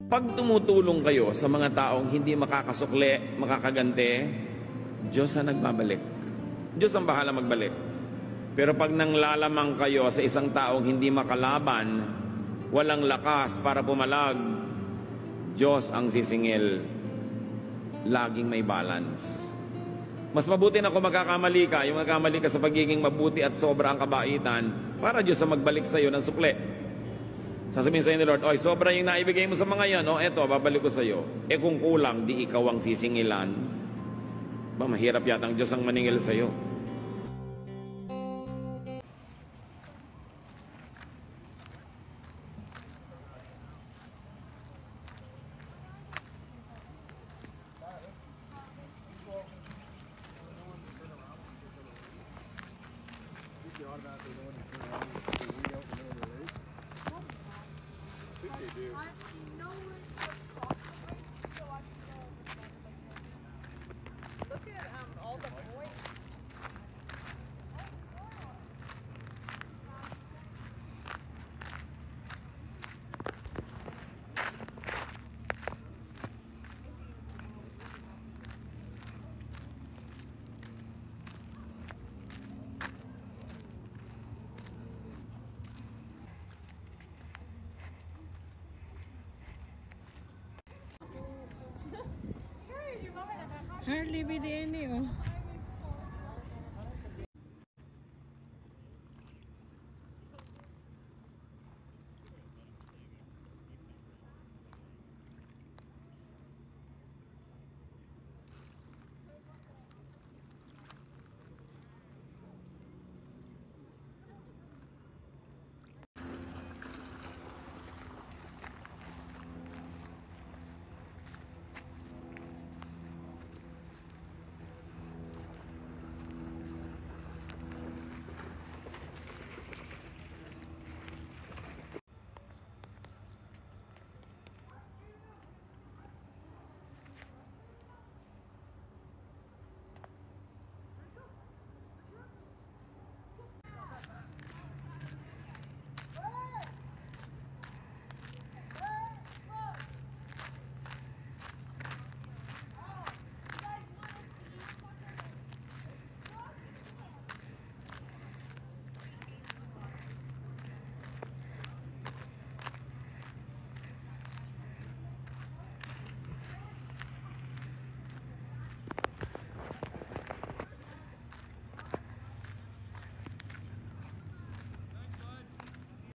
Pag tumutulong kayo sa mga taong hindi makakasukli, makakagante, Diyos ang nagbabalik. Diyos ang bahala magbalik. Pero pag nanglalamang kayo sa isang taong hindi makalaban, walang lakas para pumalag, Diyos ang sisingil. Laging may balance. Mas mabuti na kung magkakamali ka, yung magkakamali ka sa pagiging mabuti at sobra ang kabaitan, para Diyos ang magbalik sa iyo ng sukli. Sasabihin sa iyo ni Lord, oy, sobra yung naibigay mo sa mga yan, o eto, babalik ko sa iyo. Eh kung kulang, di ikaw ang sisingilan. Ba, mahirap yata ang Diyos ang maningil sa iyo. Look at all the boys. Hardly be the any.